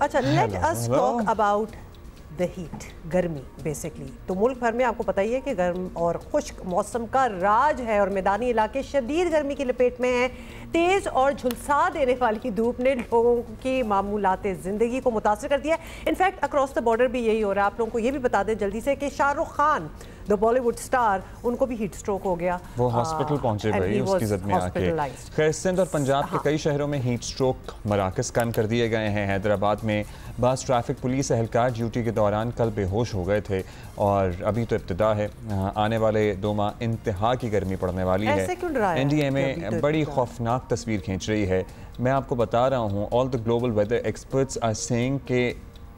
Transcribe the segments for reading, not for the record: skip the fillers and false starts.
अच्छा, let us talk about the heat, गर्मी basically. तो मुल्क भर में आपको पता ही है कि गर्म और खुश्क मौसम का राज है और मैदानी इलाके शदीद गर्मी की लपेट में हैं। तेज़ और झुलसा देने वाली धूप ने लोगों की मामूलाते ज़िंदगी को मुतासर कर दिया है। इनफैक्ट अक्रॉस द बॉर्डर भी यही हो रहा है। आप लोगों को ये भी बता दें जल्दी से कि शाहरुख खान द बॉलीवुड स्टार, उनको भी हीट स्ट्रोक हो गया। वो हॉस्पिटल पहुंचे भाई उसकी जद में आके। खैर, सिंध और पंजाब के कई शहरों में हीट स्ट्रोक मराकज़ कायम कर दिए गए हैं। हैदराबाद में बास ट्रैफिक पुलिस एहलकार ड्यूटी के दौरान कल बेहोश हो गए थे और अभी तो इब्तिदा है। आने वाले 2 माह इंतहा की गर्मी पड़ने वाली है। NDMA बड़ी खौफनाक तस्वीर खींच रही है। मैं आपको बता रहा हूँ, all the global weather experts are saying कि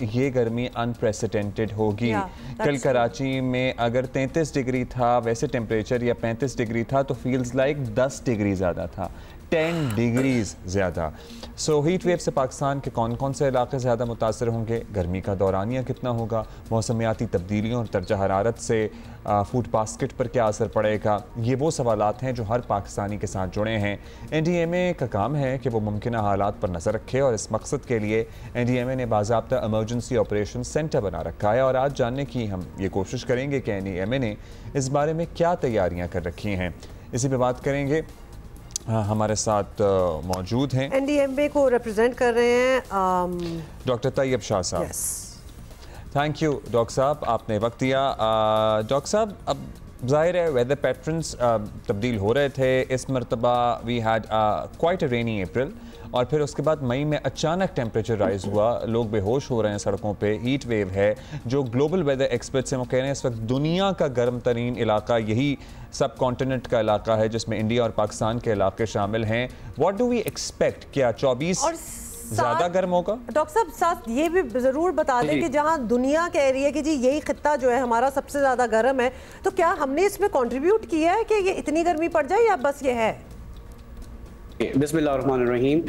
ये गर्मी अनप्रेसिडेंटेड होगी। कल कराची में अगर 33 डिग्री था वैसे टेम्परेचर या 35 डिग्री था तो फील्स लाइक 10 डिग्री ज़्यादा था, 10 डिग्रीज ज़्यादा। सो हीट वेव से पाकिस्तान के कौन कौन से इलाके ज़्यादा मुतासर होंगे, गर्मी का दौरानिया कितना होगा, मौसमियाती तब्दीलियों और दर्जा हरारत से फूड बास्केट पर क्या असर पड़ेगा, ये वो सवालात हैं जो हर पाकिस्तानी के साथ जुड़े हैं। NDMA का काम है कि वो मुमकिन हालात पर नज़र रखे और इस मकसद के लिए NDMA ने बाज़ाब्ता एमरजेंसी ऑपरेशन सेंटर बना रखा है। और आज जानने की हम ये कोशिश करेंगे कि NDMA ने इस बारे में क्या तैयारियाँ कर रखी हैं। इसी पर बात करेंगे। हमारे साथ मौजूद हैं, NDMA को रिप्रेजेंट कर रहे हैं डॉक्टर तैयब शाह साहब। थैंक यू डॉक्टर साहब, आपने वक्त दिया। डॉक्टर साहब, अब ज़ाहिर है वेदर पैटर्न्स तब्दील हो रहे थे। इस मरतबा वी हैड क्वाइट अ रेनी अप्रैल और फिर उसके बाद मई में अचानक टेम्परेचर राइज हुआ, लोग बेहोश हो रहे हैं सड़कों पे। हीट वेव है जो ग्लोबल वेदर एक्सपर्ट्स हैं वो कह रहे हैं इस वक्त दुनिया का गर्म तरीन इलाका यही सब कॉन्टिनेंट का इलाका है जिसमें इंडिया और पाकिस्तान के इलाके शामिल हैं। व्हाट डू वी एक्सपेक्ट, क्या 24 ज़्यादा गर्म होगा? डॉक्टर साहब साथ ये भी ज़रूर बता दें कि जहां दुनिया कह रही है कि जी यही खित्ता जो है हमारा सबसे ज़्यादा गर्म है, तो क्या हमने इसमें कंट्रीब्यूट किया है कि ये इतनी गर्मी पड़ जाए या बस ये है? बिस्मिल्लाहिर्रहमानिर्रहीम।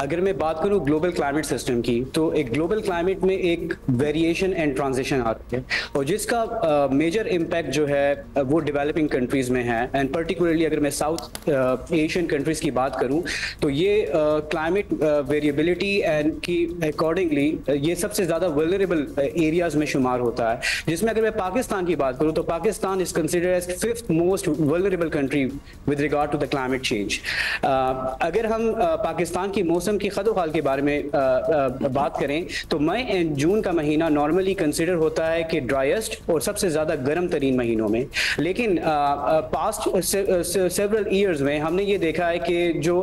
अगर मैं बात करूं ग्लोबल क्लाइमेट सिस्टम की, तो एक ग्लोबल क्लाइमेट में एक वेरिएशन एंड ट्रांजिशन आती है और जिसका मेजर इम्पैक्ट जो है वो डेवलपिंग कंट्रीज में है। एंड पर्टिकुलरली अगर मैं साउथ एशियन कंट्रीज की बात करूं तो ये क्लाइमेट वेरिएबिलिटी एंड की अकॉर्डिंगली ये सबसे ज़्यादा वल्नरेबल एरियाज में शुमार होता है। जिसमें अगर मैं पाकिस्तान की बात करूँ तो Pakistan is considered as 5th most vulnerable country with regard to the climate change. अगर हम पाकिस्तान की मौसम की खदोखाल के बारे में बात करें तो मई एंड जून का महीना नॉर्मली कंसिडर होता है कि ड्राइएस्ट और सबसे ज़्यादा गर्म तरीन महीनों में। लेकिन पास्ट सेवरल ईयर्स में हमने ये देखा है कि जो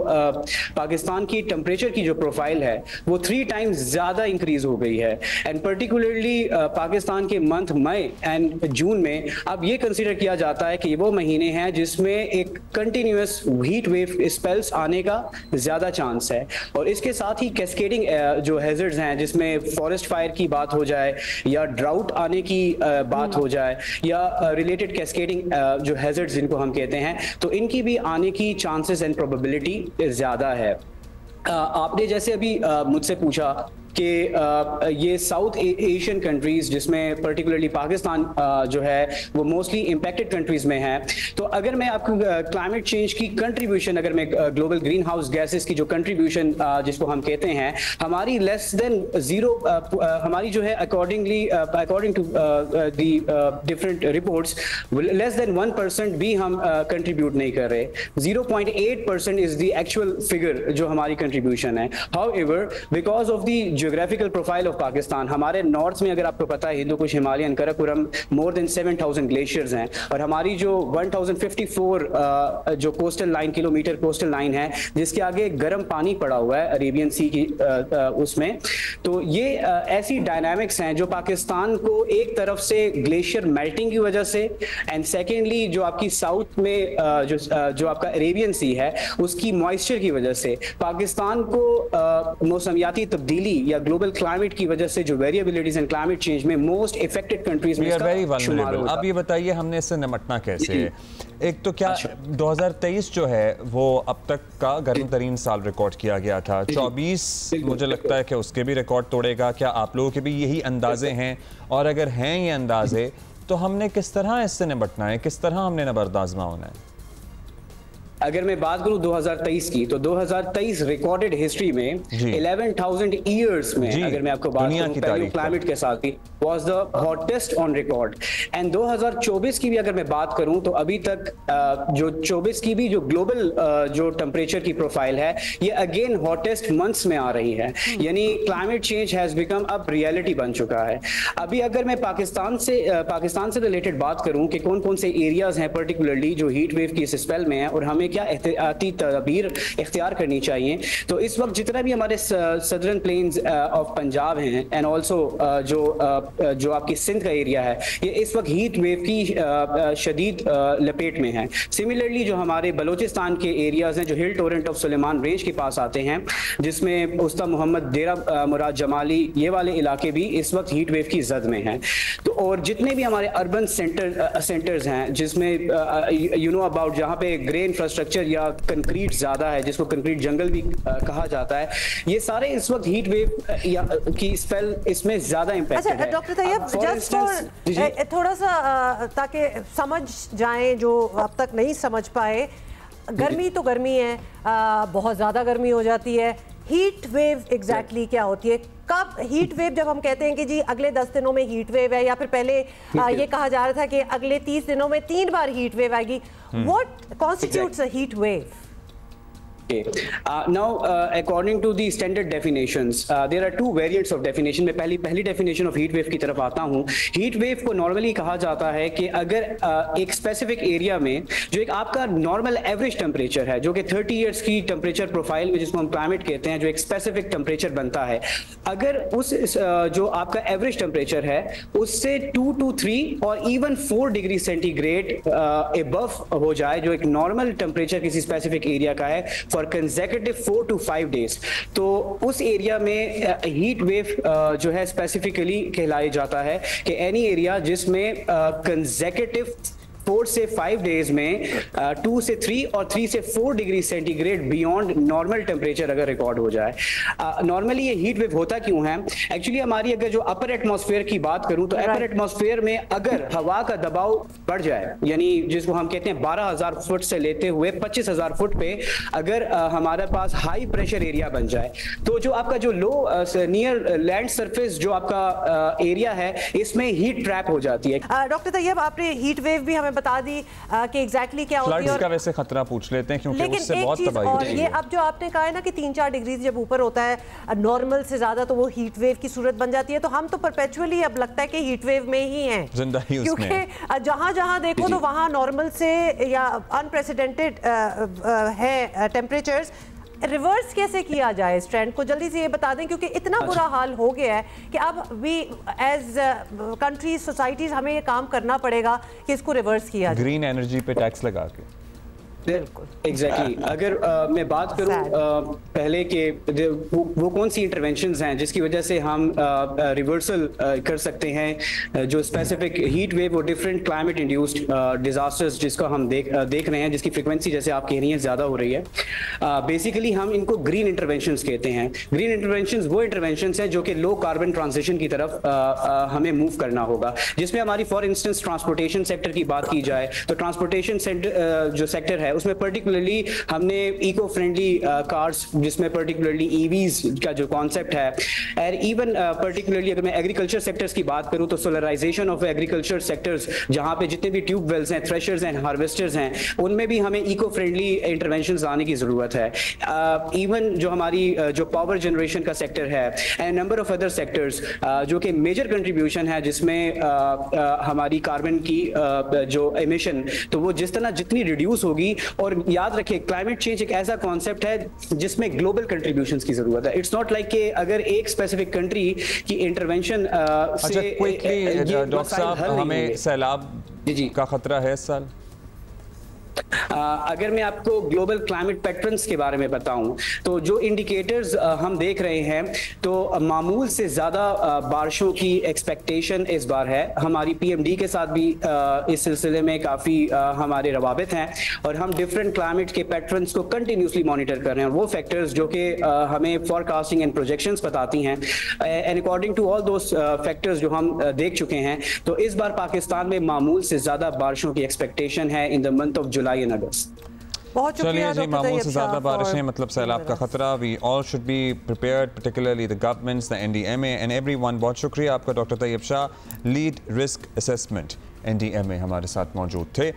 पाकिस्तान की टेम्परेचर की जो प्रोफाइल है वो 3 टाइम्स ज़्यादा इंक्रीज हो गई है। एंड पर्टिकुलरली पाकिस्तान के मंथ मई एंड जून में अब ये कंसिडर किया जाता है कि ये वो महीने हैं जिसमें एक कंटिन्यूस हीट वेव स्पेल्स आने का ज्यादा चांस है। और इसके साथ ही कैस्केडिंग जो हैजर्ड्स हैं जिसमें फॉरेस्ट फायर की बात हो जाए या ड्राउट आने की बात हो जाए या रिलेटेड कैस्केडिंग जो हैजर्ड्स जिनको हम कहते हैं, तो इनकी भी आने की चांसेस एंड प्रोबेबिलिटी ज्यादा है। आपने जैसे अभी मुझसे पूछा कि ये साउथ एशियन कंट्रीज जिसमें पर्टिकुलरली पाकिस्तान जो है वो मोस्टली इम्पैक्टेड कंट्रीज में है। तो अगर मैं आपको क्लाइमेट चेंज की कंट्रीब्यूशन, अगर मैं ग्लोबल ग्रीन हाउस गैसेस की जो कंट्रीब्यूशन जिसको हम कहते हैं, हमारी लेस देन 0 हमारी जो है according to the different reports less than 1% भी हम कंट्रीब्यूट नहीं कर रहे। 0.8% इज द एक्चुअल फिगर जो हमारी कंट्रीब्यूशन है। However because of the geographical profile of Pakistan, हमारे नॉर्थ में अगर आपको पता है Hindu Kush Himalayan Karakoram more than 7000 glaciers हैं और हमारी जो 1054 जो coastal line kilometre coastal line है जिसके आगे गर्म पानी पड़ा हुआ है अरेबियन सी की उसमें। तो ये ऐसी डायनामिक्स हैं जो पाकिस्तान को एक तरफ से ग्लेशियर मेल्टिंग की वजह से एंड सेकेंडली जो आपकी साउथ में जो आपका अरेबियन सी है उसकी मॉइस्चर की वजह से पाकिस्तान को मौसमियाती तब्दीली या ग्लोबल क्लाइमेट की वजह से जो वेरिएबिलिटीज एंड क्लाइमेट चेंज में मोस्ट इफेक्टेड कंट्रीज में शुमार होता है। अब ये बताइए हमने इससे निपटना कैसे है? एक तो क्या 2023 जो है वो अब तक का गर्म तरीन साल रिकॉर्ड किया गया था, 24 मुझे लगता है कि उसके भी रिकॉर्ड तोड़ेगा। क्या आप लोगों के भी यही अंदाजे हैं? और अगर हैं ये अंदाजे तो हमने किस तरह इससे निपटना है, किस तरह हमने नबर्द आज़मा होना है? अगर मैं बात करूं 2023 की, तो 2023 रिकॉर्डेड हिस्ट्री में 11,000 ईयर्स में, अगर मैं आपको बात करूं पैलियो क्लाइमेट के साथ भी, was the hottest on record। And 2024 की भी अगर मैं बात करूं तो अभी तक जो 24 की भी जो ग्लोबल जो टेम्परेचर की प्रोफाइल है, ये अगेन हॉटेस्ट मंथ्स में आ रही है। यानी क्लाइमेट चेंज हैज बिकम अब रियलिटी बन चुका है। अभी अगर मैं पाकिस्तान से रिलेटेड बात करूं कि कौन कौन से एरियाज हैं पर्टिकुलरली जो हीट वेव की स्पेल में है और हमें क्या एहतियाती तदबीर इख्तियार करनी चाहिए, तो इस वक्त जितना भी हमारे सदर्न प्लेन्स ऑफ पंजाब हैं एंड ऑल्सो जो आपकी सिंध का एरिया है, ये इस वक्त हीट वेव की शदीद लपेट में है। सिमिलरली जो हमारे बलोचिस्तान के एरियाज हैं जो हिल टोरेंट ऑफ सुलेमान रेंज के पास आते हैं, जिसमें उस्ता मोहम्मद, देरा मुराद जमाली, ये वाले इलाके भी इस वक्त हीट वेव की जद में हैं। तो और जितने भी हमारे अर्बन सेंटर्स हैं जिसमें यू नो अबाउट, जहाँ पे ग्रे इंफ्रास्ट्रक्चर या कंक्रीट ज्यादा है, जिसको कंक्रीट जंगल भी कहा जाता है, ये सारे इस वक्त हीट वेव की स्पेल इसमें ज्यादा इम्पैक्टेड है। डॉक्टर तैयब, जस्ट फॉर थोड़ा सा ताकि समझ जाएं जो अब तक नहीं समझ पाए, गर्मी तो गर्मी है, बहुत ज़्यादा गर्मी हो जाती है। हीट वेव एग्जैक्टली क्या होती है? कब हीट वेव, जब हम कहते हैं कि जी अगले 10 दिनों में हीट वेव है, या फिर पहले ये कहा जा रहा था कि अगले 30 दिनों में 3 बार हीट वेव आएगी, what constitutes a heat wave? Now, according to the standard definitions, there are two variants of definition। मैं पहली definition of heat wave की तरफ आता हूँ। Heat wave को normally कहा जाता है कि अगर एक specific area में जो एक आपका normal average temperature है, जो कि 30 years की temperature profile में जिसको हम climate कहते हैं, जो एक specific temperature बनता है, अगर उस जो आपका average temperature है उससे 2 to 3 और even 4 डिग्री सेंटीग्रेड above हो जाए, जो एक normal temperature किसी specific area का है for consecutive 4 to 5 days, तो उस एरिया में हीट वेव जो है स्पेसिफिकली कहलाया जाता है कि एनी एरिया जिसमें consecutive 4 से 5 डेज में 2 से 3 और 3 से 4 degree centigrade beyond normal temperature अगर रिकॉर्ड हो जाए। नॉर्मली ये हीट वेव होता क्यों है? एक्चुअली हमारी अगर जो अपर एटमॉस्फेयर की बात करूं तो अपर एटमॉस्फेयर में अगर हवा का दबाव बढ़ जाए, यानी जिसको हम कहते हैं 12,000 फुट से लेते हुए 25,000 फुट पे अगर हमारे पास हाई प्रेशर एरिया बन जाए, तो जो आपका जो लो नियर लैंड सरफेस जो आपका एरिया है, इसमें हीट ट्रैप हो जाती है। डॉक्टर तैयब, आपने हीट वेव भी हमें बता दी कि एग्जैक्टली क्या होती है, और का वैसे खतरा पूछ लेते हैं क्योंकि उससे बहुत तबाही होती है। ये अब जो आपने कहा है ना कि 3-4 डिग्री जब ऊपर होता है नॉर्मल से ज्यादा, तो वो हीट वेव की सूरत बन जाती है। तो हम तो परपेचुअली अब लगता है कि हीट वेव में ही हैं, क्योंकि जहां देखो तो वहां नॉर्मल से या अनप्रेसिडेंटेड है टेम्परेचर्स। रिवर्स कैसे किया जाए इस ट्रेंड को? जल्दी से ये बता दें, क्योंकि इतना बुरा हाल हो गया है कि अब वी एज कंट्रीज, सोसाइटीज, हमें ये काम करना पड़ेगा कि इसको रिवर्स किया जाए। ग्रीन एनर्जी पे टैक्स लगा के। एग्जैक्टली अगर मैं बात करूं पहले के वो कौन सी इंटरवेंशंस हैं जिसकी वजह से हम रिवर्सल कर सकते हैं, जो स्पेसिफिक हीट वेव और डिफरेंट क्लाइमेट इंड्यूस्ड डिजास्टर्स जिसको हम देख रहे हैं, जिसकी फ्रीक्वेंसी जैसे आप कह रही हैं ज़्यादा हो रही है। बेसिकली हम इनको ग्रीन इंटरवेंशंस कहते हैं। ग्रीन इंटरवेंशंस वो इंटरवेंशंस हैं जो कि लो कार्बन ट्रांजिशन की तरफ हमें मूव करना होगा, जिसमें हमारी फॉर इंस्टेंस ट्रांसपोर्टेशन सेक्टर की बात की जाए तो ट्रांसपोर्टेशन जो सेक्टर है उसमें पर्टिकुलरली हमने इको फ्रेंडली कार्स, जिसमें पर्टिकुलरली ईवीज का जो कॉन्सेप्ट है, और इवन पर्टिकुलरली अगर मैं एग्रीकल्चर सेक्टर्स की बात करूं तो सोलराइजेशन ऑफ एग्रीकल्चर सेक्टर्स, जहां पे जितने भी ट्यूब वेल्स हैं, थ्रेशर्स हैं, हार्वेस्टर्स हैं, उनमें भी हमें इको फ्रेंडली इंटरवेंशंस लाने की जरूरत है। इवन जो हमारी जो पावर जनरेशन का सेक्टर है and number of other sectors जो कि मेजर कंट्रीब्यूशन है जिसमें हमारी कार्बन की जो एमिशन, तो वो जिस तरह जितनी रिड्यूस होगी, और याद रखिए क्लाइमेट चेंज एक ऐसा कॉन्सेप्ट है जिसमें ग्लोबल कंट्रीब्यूशंस की जरूरत है। इट्स नॉट लाइक कि अगर एक स्पेसिफिक कंट्री की इंटरवेंशन से डॉक्टर साहब, हमें सैलाब का खतरा है इस साल? अगर मैं आपको ग्लोबल क्लाइमेट पैटर्न्स के बारे में बताऊं तो जो इंडिकेटर्स हम देख रहे हैं, तो मामूल से ज़्यादा बारिशों की एक्सपेक्टेशन इस बार है। हमारी पीएमडी के साथ भी इस सिलसिले में काफ़ी हमारे रवाबित हैं और हम डिफरेंट क्लाइमेट के पैटर्न्स को कंटिन्यूसली मॉनिटर कर रहे हैं। वो फैक्टर्स जो कि हमें फॉरकास्टिंग एंड प्रोजेक्शंस बताती हैं, and according to all those factors जो हम देख चुके हैं, तो इस बार पाकिस्तान में मामूल से ज़्यादा बारिशों की एक्सपेक्टेशन है in the month of July and August. बहुत चलिए जी, मामूल से ज़्यादा बारिशें मतलब सैलाब का खतरा। We all should be prepared, particularly the governments, the NDMA and everyone. बहुत शुक्रिया आपका doctor Tayyab Shah, lead risk assessment NDMA हमारे साथ मौजूद थे।